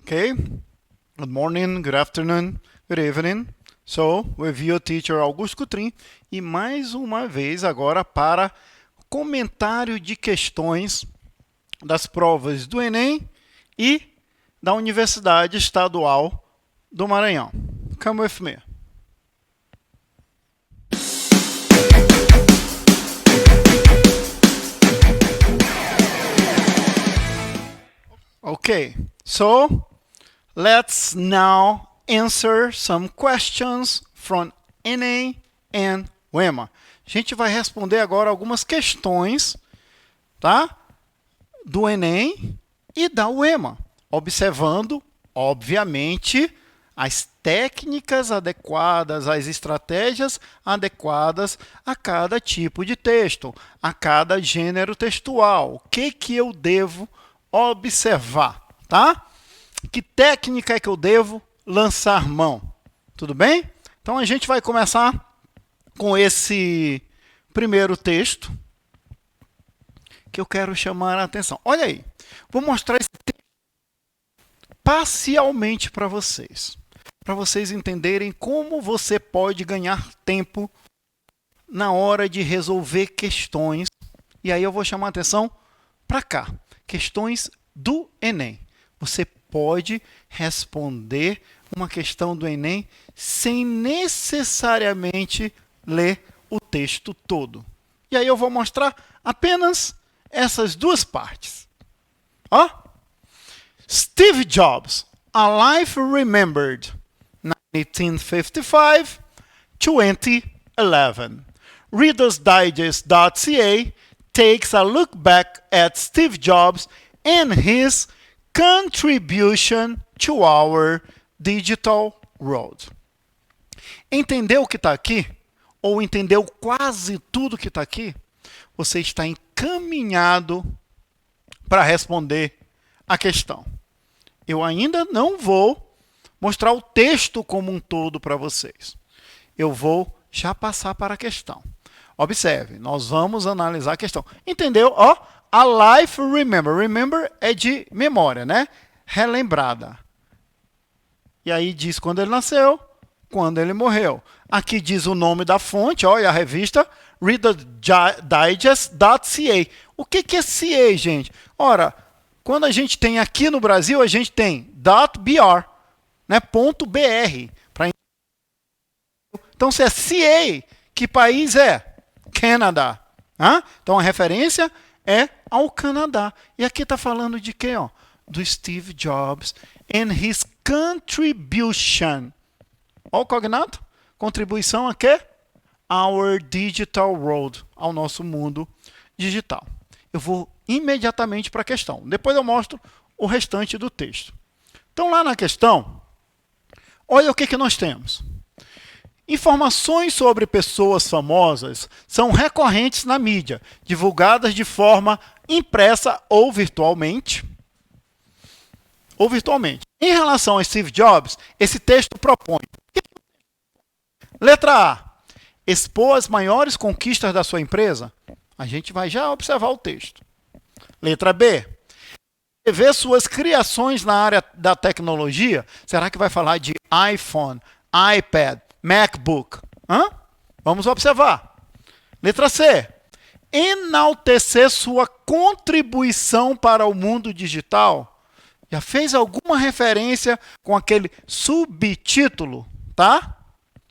Okay, good morning, good afternoon, good evening. So, with you, teacher Augusto Cutrim, e mais uma vez agora para comentário de questões das provas do Enem e da Universidade Estadual do Maranhão. Come with me. Okay, so let's now answer some questions from Enem and UEMA. A gente vai responder agora algumas questões, tá? Do Enem e da UEMA, observando, obviamente, as técnicas adequadas, as estratégias adequadas a cada tipo de texto, a cada gênero textual. O que eu devo observar, tá? Que técnica é que eu devo lançar mão? Tudo bem? Então a gente vai começar com esse primeiro texto que eu quero chamar a atenção. Olha aí, vou mostrar esse texto parcialmente para vocês entenderem como você pode ganhar tempo na hora de resolver questões. E aí eu vou chamar a atenção para cá. Questões do Enem. Você pode responder uma questão do Enem sem necessariamente ler o texto todo. E aí eu vou mostrar apenas essas duas partes. Ó. Steve Jobs, a life remembered, 1955-2011. Reader's Digest.ca takes a look back at Steve Jobs and his contribution to our digital world. Entendeu o que está aqui? Ou entendeu quase tudo que está aqui? Você está encaminhado para responder a questão. Eu ainda não vou mostrar o texto como um todo para vocês. Eu vou já passar para a questão. Observe, nós vamos analisar a questão. Entendeu? Ó, a life remember. Remember é de memória, né? Relembrada. E aí diz quando ele nasceu, quando ele morreu. Aqui diz o nome da fonte, ó, e a revista readerdigest.ca. O que é CA, gente? Ora, quando a gente tem aqui no Brasil, a gente tem .br, né? .br. Então, se é CA, que país é? Canadá. Então, a referência é ao Canadá. E aqui está falando de quê? Ó? Do Steve Jobs and his contribution. Olha o cognato? Contribuição a quê? Our digital world. Ao nosso mundo digital. Eu vou imediatamente para a questão. Depois eu mostro o restante do texto. Então, lá na questão, olha o que nós temos. Informações sobre pessoas famosas são recorrentes na mídia, divulgadas de forma impressa ou virtualmente. Em relação a Steve Jobs, esse texto propõe. Letra A. Expor as maiores conquistas da sua empresa. A gente vai já observar o texto. Letra B. Ver suas criações na área da tecnologia. Será que vai falar de iPhone, iPad, MacBook? Vamos observar. Letra C. Enaltecer sua contribuição para o mundo digital. Já fez alguma referência com aquele subtítulo, tá?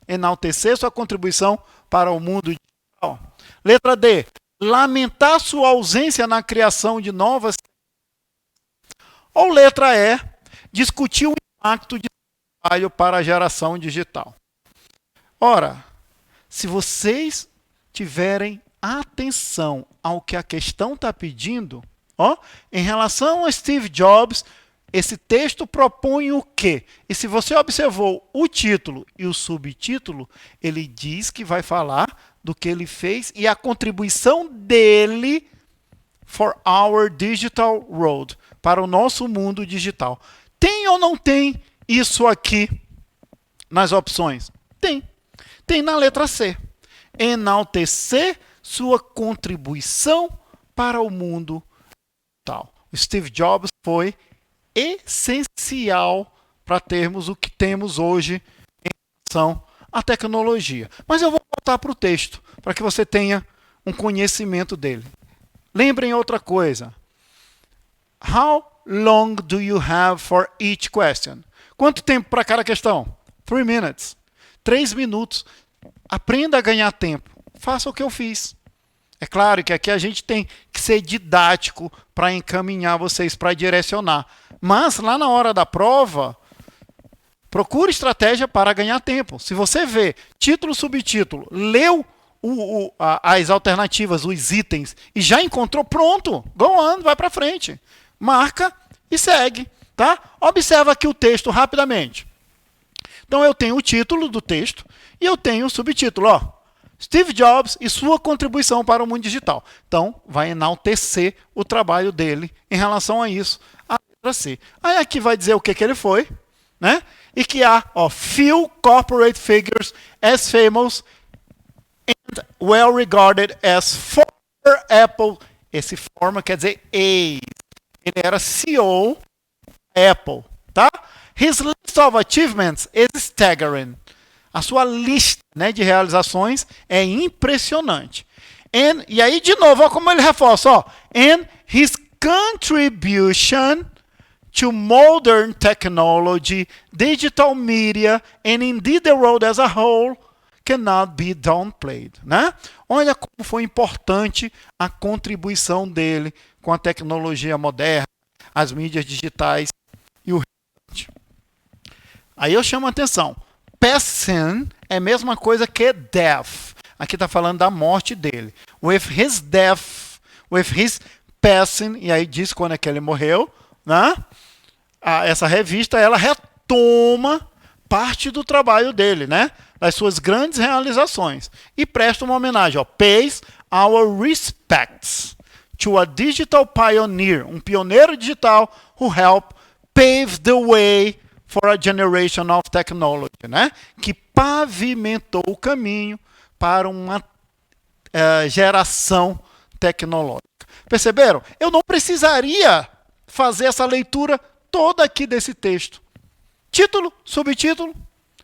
Enaltecer sua contribuição para o mundo digital. Letra D. Lamentar sua ausência na criação de novas. Ou letra E. Discutir o impacto de trabalho para a geração digital. Ora, se vocês tiverem atenção ao que a questão está pedindo, ó, em relação a Steve Jobs, esse texto propõe o quê? E se você observou o título e o subtítulo, ele diz que vai falar do que ele fez e a contribuição dele for our digital world, para o nosso mundo digital. Tem ou não tem isso aqui nas opções? Tem. Tem na letra C. Enaltecer sua contribuição para o mundo digital. O Steve Jobs foi essencial para termos o que temos hoje em relação à tecnologia. Mas eu vou voltar para o texto, para que você tenha um conhecimento dele. Lembrem outra coisa. How long do you have for each question? Quanto tempo para cada questão? 3 minutes. 3 minutos. Aprenda a ganhar tempo. Faça o que eu fiz. É claro que aqui a gente tem que ser didático para encaminhar vocês, para direcionar. Mas lá na hora da prova, procure estratégia para ganhar tempo. Se você vê título, subtítulo, leu as alternativas, os itens, e já encontrou, pronto, go on, vai para frente. Marca e segue. Tá? Observa aqui o texto rapidamente. Então eu tenho o título do texto e eu tenho o subtítulo. Ó, Steve Jobs e sua contribuição para o mundo digital. Então, vai enaltecer o trabalho dele em relação a isso, a letra C. Aí aqui vai dizer o que ele foi, né? E que há, ó, few corporate figures as famous and well regarded as former Apple. Esse former quer dizer ex. Ele era CEO Apple, tá? His list of achievements is staggering. A sua lista, né, de realizações é impressionante. E aí, de novo, ó, como ele reforça, ó, and his contribution to modern technology, digital media, and indeed the world as a whole cannot be downplayed, né? Olha como foi importante a contribuição dele com a tecnologia moderna, as mídias digitais e o restante. Aí eu chamo a atenção. Passing é a mesma coisa que death. Aqui está falando da morte dele. With his death, with his passing, e aí diz quando é que ele morreu, né? Essa revista, ela retoma parte do trabalho dele, né? Das suas grandes realizações. E presta uma homenagem, ó. Pays our respects to a digital pioneer, um pioneiro digital who helped pave the way for a generation of technology, né? Que pavimentou o caminho para uma geração tecnológica. Perceberam? Eu não precisaria fazer essa leitura toda aqui desse texto. Título, subtítulo,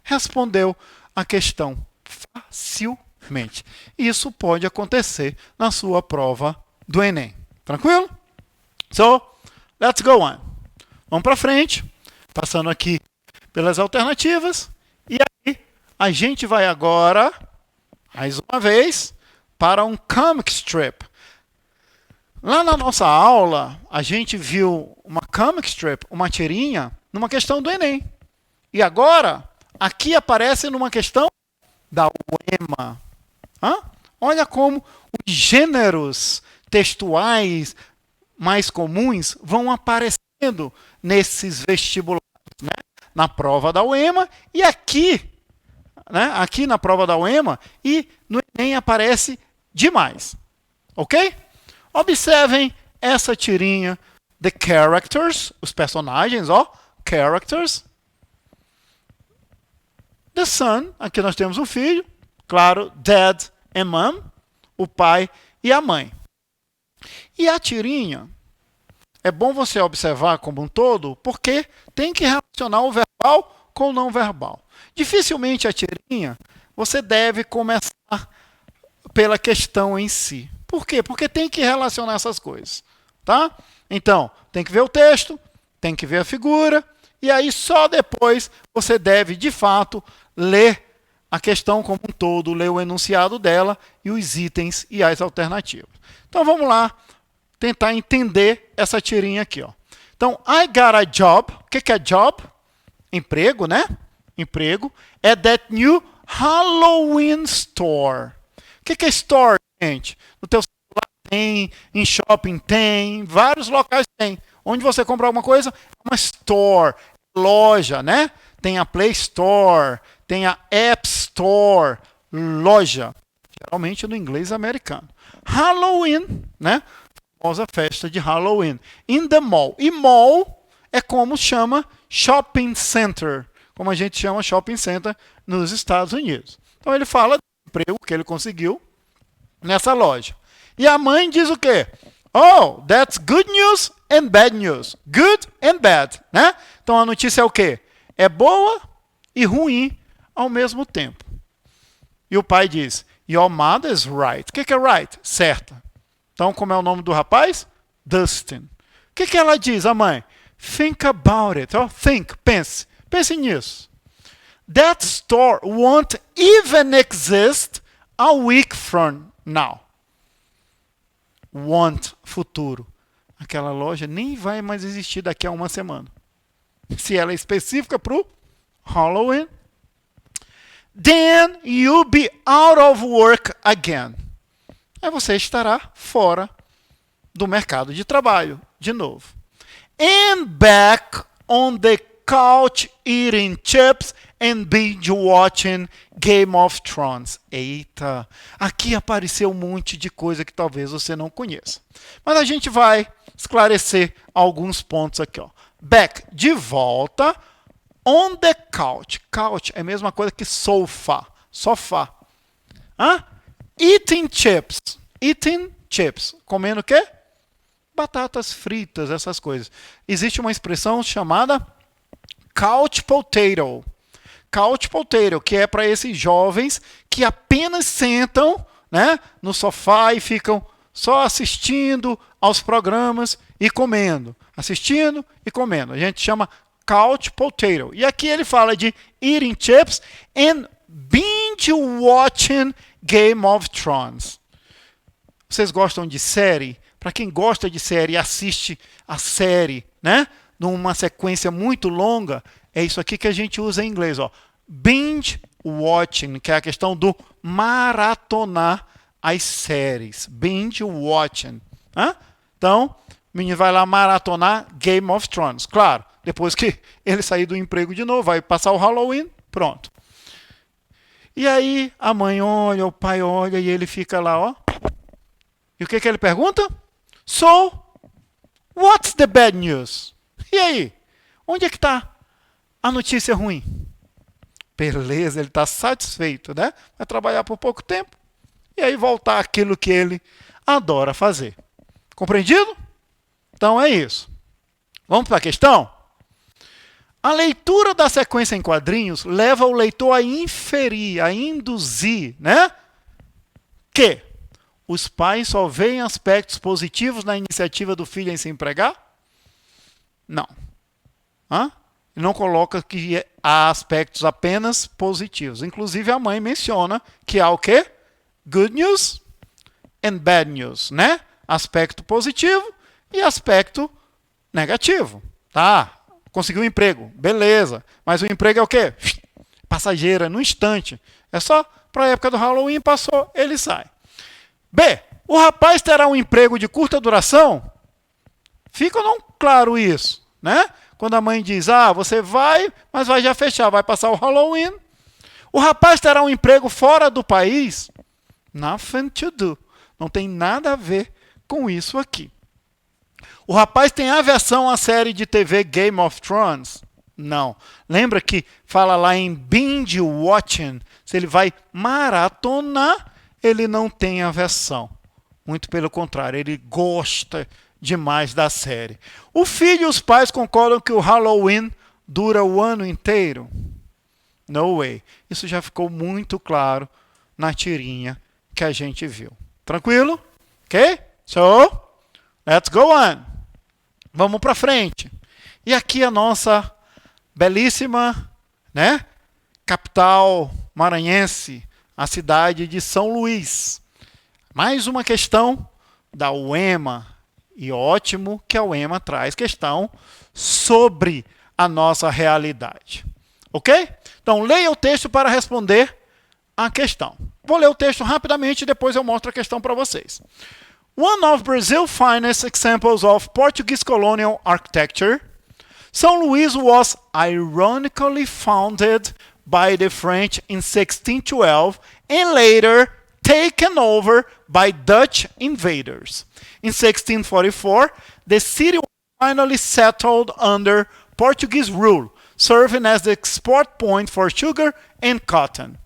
respondeu a questão facilmente. Isso pode acontecer na sua prova do Enem. Tranquilo? So, let's go on. Vamos para frente. Passando aqui pelas alternativas. E aí, a gente vai agora, mais uma vez, para um comic strip. Lá na nossa aula, a gente viu uma comic strip, uma tirinha, numa questão do Enem. E agora, aqui aparece numa questão da UEMA. Olha como os gêneros textuais mais comuns vão aparecendo nesses vestibulares, né? Na prova da UEMA e aqui, né? Aqui na prova da UEMA e no Enem aparece demais. Ok? Observem essa tirinha. The characters, os personagens, ó, characters. The son, aqui nós temos um filho, claro, dad and mom, o pai e a mãe. E a tirinha, é bom você observar como um todo, porque tem que relacionar o verbal com o não verbal. Dificilmente a tirinha, você deve começar pela questão em si. Por quê? Porque tem que relacionar essas coisas, tá? Então, tem que ver o texto, tem que ver a figura, e aí só depois você deve, de fato, ler a questão como um todo, ler o enunciado dela e os itens e as alternativas. Então, vamos lá tentar entender essa tirinha aqui, ó. Então, I got a job. O que é job? Emprego, né? Emprego. At that new Halloween store. O que é store, gente? No teu celular tem, em shopping tem, em vários locais tem. Onde você compra alguma coisa, é uma store, loja, né? Tem a Play Store, tem a App Store, loja. Geralmente no inglês americano. Halloween, né? Famosa festa de Halloween. In the mall. E mall é como chama shopping center. Como a gente chama shopping center nos Estados Unidos. Então ele fala do emprego que ele conseguiu nessa loja. E a mãe diz o quê? Oh, that's good news and bad news. Good and bad, né? Então a notícia é o quê? É boa e ruim ao mesmo tempo. E o pai diz, your mother's right. O que é right? Certa. Então, como é o nome do rapaz? Dustin. O que ela diz, a mãe? Think about it. Oh, think, pense. Pense nisso. That store won't even exist a week from now. Want, futuro. Aquela loja nem vai mais existir daqui a uma semana. Se ela é específica para o Halloween. Then you'll be out of work again. Aí você estará fora do mercado de trabalho de novo. And back on the couch eating chips and binge watching Game of Thrones. Eita, aqui apareceu um monte de coisa que talvez você não conheça. Mas a gente vai esclarecer alguns pontos aqui. Ó. Back, de volta. On the couch. Couch é a mesma coisa que sofá. Sofá. Hã? Eating chips. Eating chips. Comendo o quê? Batatas fritas, essas coisas. Existe uma expressão chamada couch potato. Couch potato, que é para esses jovens que apenas sentam, né, no sofá e ficam só assistindo aos programas e comendo. Assistindo e comendo. A gente chama couch potato. E aqui ele fala de eating chips and binge watching Game of Thrones. Vocês gostam de série? Para quem gosta de série e assiste a série, né, numa sequência muito longa, é isso aqui que a gente usa em inglês, ó. Binge watching, que é a questão do maratonar as séries. Binge watching. Hã? Então, o menino vai lá maratonar Game of Thrones. Claro, depois que ele sair do emprego de novo, vai passar o Halloween, pronto. E aí a mãe olha, o pai olha e ele fica lá, ó. E o que ele pergunta? So, what's the bad news? E aí? Onde é que está a notícia ruim? Beleza, ele está satisfeito, né? Vai trabalhar por pouco tempo e aí voltar àquilo que ele adora fazer. Compreendido? Então é isso. Vamos para a questão? A leitura da sequência em quadrinhos leva o leitor a inferir, a induzir, né? Que os pais só veem aspectos positivos na iniciativa do filho em se empregar? Não. Hã? Ele não coloca que há aspectos apenas positivos. Inclusive a mãe menciona que há o quê? Good news and bad news, né? Aspecto positivo e aspecto negativo. Tá, conseguiu um emprego, beleza. Mas o emprego é o quê? Passageira, no instante. É só para a época do Halloween, passou, ele sai. B, o rapaz terá um emprego de curta duração? Fica ou não claro isso, né? Quando a mãe diz, você vai, mas vai já fechar, vai passar o Halloween. O rapaz terá um emprego fora do país? Nothing to do. Não tem nada a ver com isso aqui. O rapaz tem aversão à série de TV Game of Thrones? Não. Lembra que fala lá em binge watching? Se ele vai maratonar, ele não tem aversão. Muito pelo contrário, ele gosta demais da série. O filho e os pais concordam que o Halloween dura o ano inteiro? No way. Isso já ficou muito claro na tirinha que a gente viu. Tranquilo? Ok? So, let's go on. Vamos para frente. E aqui a nossa belíssima, né, capital maranhense, a cidade de São Luís. Mais uma questão da UEMA. E ótimo que a UEMA traz questão sobre a nossa realidade. Ok? Então, leia o texto para responder a questão. Vou ler o texto rapidamente e depois eu mostro a questão para vocês. One of Brazil's finest examples of Portuguese colonial architecture, São Luís was ironically founded by the French in 1612 and later taken over by Dutch invaders. In 1644, the city was finally settled under Portuguese rule, serving as the export point for sugar and cotton.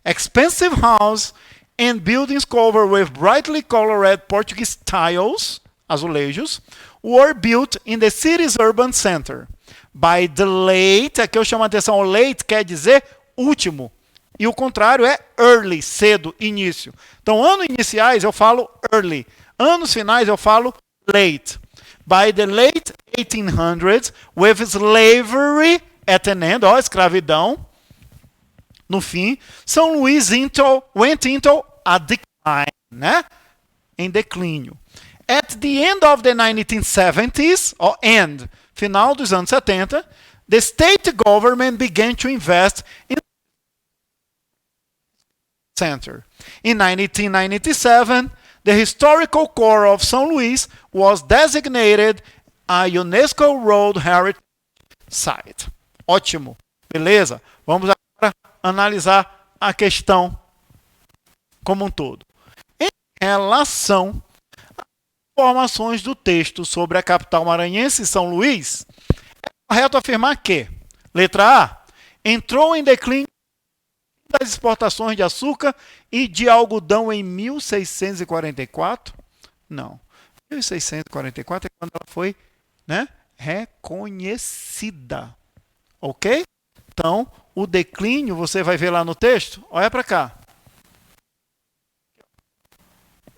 Expensive houses and buildings covered with brightly colored Portuguese tiles, azulejos, were built in the city's urban center. By the late, aqui eu chamo a atenção, o late quer dizer último. E o contrário é early, cedo, início. Então, anos iniciais eu falo early. Anos finais eu falo late. By the late 1800s, with slavery at an end, escravidão, no fim, São Luís went into a decline, né? Em declínio. At the end of the 1970s, final dos anos 70, the state government began to invest in center. In 1997, the historical core of São Luís was designated a UNESCO World Heritage Site. Ótimo, beleza? Vamos agora analisar a questão como um todo. Em relação às informações do texto sobre a capital maranhense, São Luís, é correto afirmar que, letra A, entrou em declínio das exportações de açúcar e de algodão em 1644? Não. 1644 é quando ela foi, né, reconhecida. Ok? Então, o declínio, você vai ver lá no texto, olha para cá.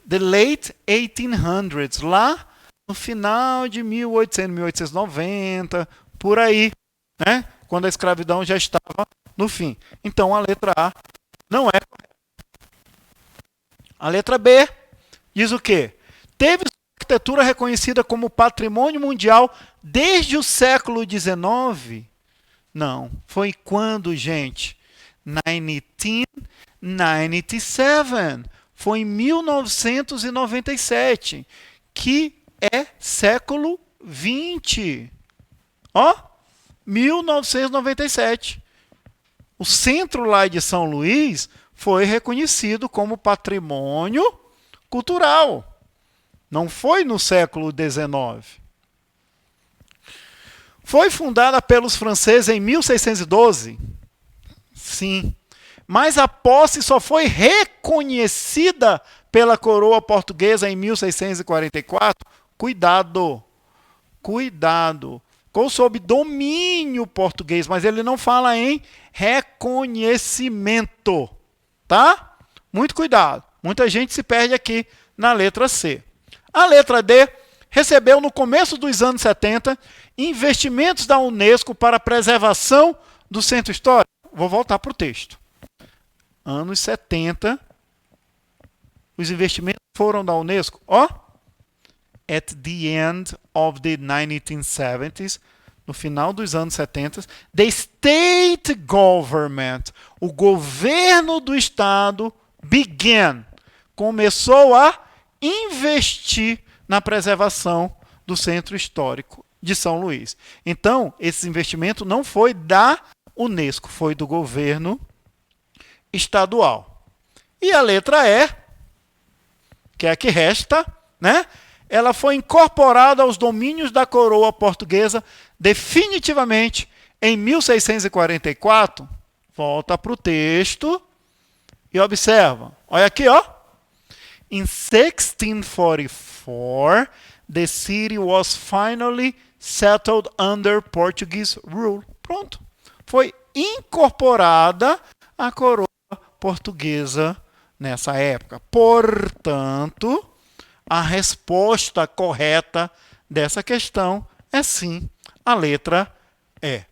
The late 1800s, lá no final de 1800, 1890, por aí, né? Quando a escravidão já estava no fim. Então, a letra A não é correta. A letra B diz o quê? Teve arquitetura reconhecida como patrimônio mundial desde o século XIX? Não. Foi quando, gente? 1997. Foi em 1997, que é século XX. 1997. O centro lá de São Luís foi reconhecido como patrimônio cultural. Não foi no século XIX. Foi fundada pelos franceses em 1612? Sim. Mas a posse só foi reconhecida pela coroa portuguesa em 1644? Cuidado. Cuidado. Ficou sob domínio português, mas ele não fala em reconhecimento. Tá? Muito cuidado. Muita gente se perde aqui na letra C. A letra D recebeu no começo dos anos 70 investimentos da UNESCO para a preservação do centro histórico. Vou voltar para o texto. Anos 70, os investimentos foram da UNESCO. At the end of the 1970s, no final dos anos 70, the state government, o governo do estado, começou a investir na preservação do centro histórico de São Luís. Então, esse investimento não foi da UNESCO, foi do governo estadual. E a letra E, que é a que resta, né? Ela foi incorporada aos domínios da coroa portuguesa definitivamente em 1644. Volta para o texto e observa. Olha aqui, In 1644, the city was finally settled under Portuguese rule. Pronto. Foi incorporada a coroa portuguesa nessa época. Portanto, a resposta correta dessa questão é sim, a letra E.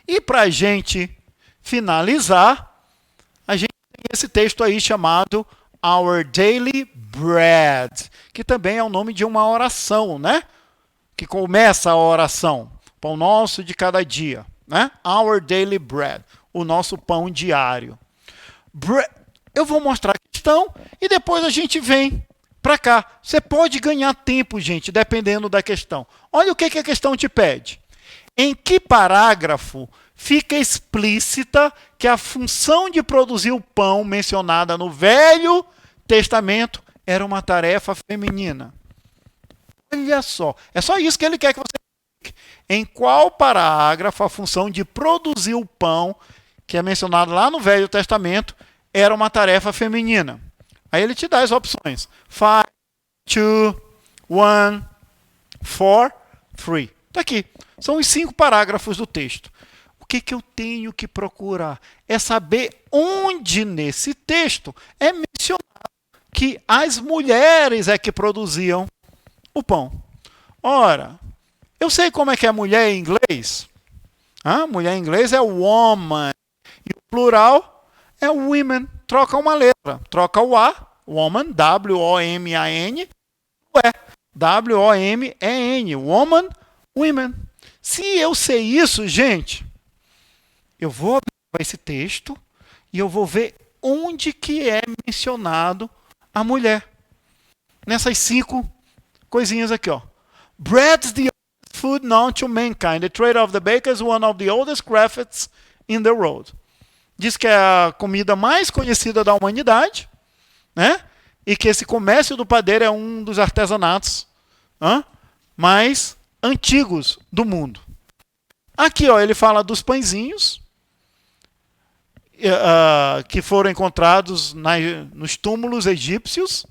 E para a gente finalizar, a gente tem esse texto aí chamado Our Daily Bread, que também é o nome de uma oração, né? Que começa a oração, pão nosso de cada dia, né? Our Daily Bread, o nosso pão diário. Eu vou mostrar a questão e depois a gente vem para cá. Você pode ganhar tempo, gente, dependendo da questão. Olha o que a questão te pede. Em que parágrafo fica explícita que a função de produzir o pão mencionada no Velho Testamento era uma tarefa feminina? Olha só. É só isso que ele quer que você explique. Em qual parágrafo a função de produzir o pão, que é mencionado lá no Velho Testamento, era uma tarefa feminina? Aí ele te dá as opções. 5, 2, 1, 4, 3. Está aqui. São os 5 parágrafos do texto. O que eu tenho que procurar? É saber onde nesse texto é mencionado que as mulheres é que produziam o pão. Ora, eu sei como é que é mulher em inglês. Mulher em inglês é woman. E o plural é women. Troca uma letra. Troca o A, woman, W-O-M-A-N, o E, W-O-M-E-N. Woman, women. Se eu sei isso, gente, eu vou abrir esse texto e eu vou ver onde que é mencionado a mulher. Nessas 5 coisinhas aqui, ó. Bread's the oldest food known to mankind. The trade of the baker is one of the oldest crafts in the world. Diz que é a comida mais conhecida da humanidade, né? E que esse comércio do padeiro é um dos artesanatos mais antigos do mundo. Aqui, ó, ele fala dos pãezinhos que foram encontrados nos túmulos egípcios,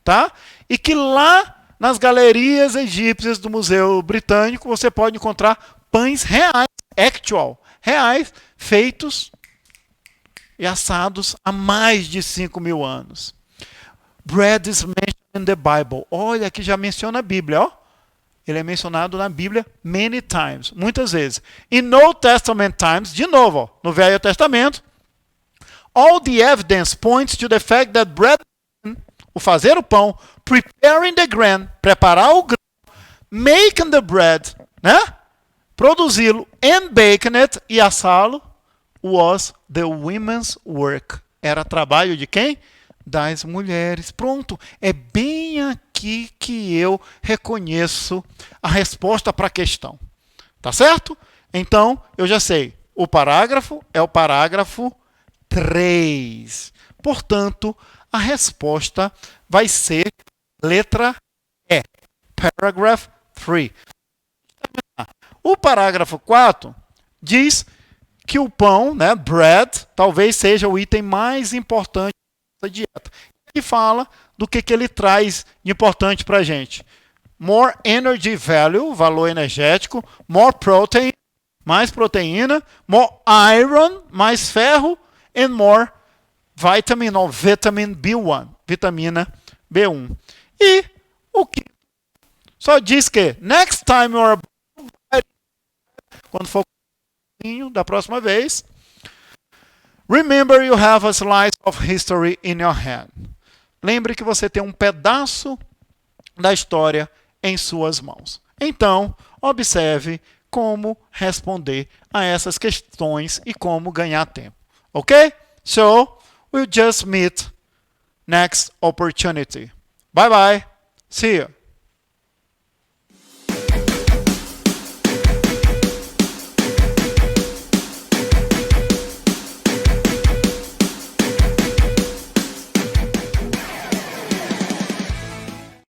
tá? E que lá nas galerias egípcias do Museu Britânico você pode encontrar pães reais, reais, feitos e assados há mais de 5.000 anos. Bread is mentioned in the Bible. Olha, aqui já menciona a Bíblia, ó. Ele é mencionado na Bíblia many times, muitas vezes. In Old Testament times, de novo, ó, no Velho Testamento, all the evidence points to the fact that bread, o fazer o pão, preparing the grain, preparar o grão, making the bread, né? Produzi-lo, and baking it, e assá-lo, was the women's work. Era trabalho de quem? Das mulheres. Pronto, é bem aqui que eu reconheço a resposta para a questão. Tá certo? Então, eu já sei. O parágrafo é o parágrafo 3. Portanto, a resposta vai ser letra E. Paragraph 3. O parágrafo 4 diz que o pão, né, bread, talvez seja o item mais importante da dieta. Ele fala do que ele traz de importante para a gente. More energy value, valor energético. More protein, mais proteína. More iron, mais ferro. And more vitamin ou vitamin B1, vitamina B1. E o que só diz que next time you're quando for da próxima vez, remember you have a slice of history in your hand. Lembre que você tem um pedaço da história em suas mãos. Então, observe como responder a essas questões e como ganhar tempo. Ok? So, we'll just meet next opportunity. Bye bye. See you.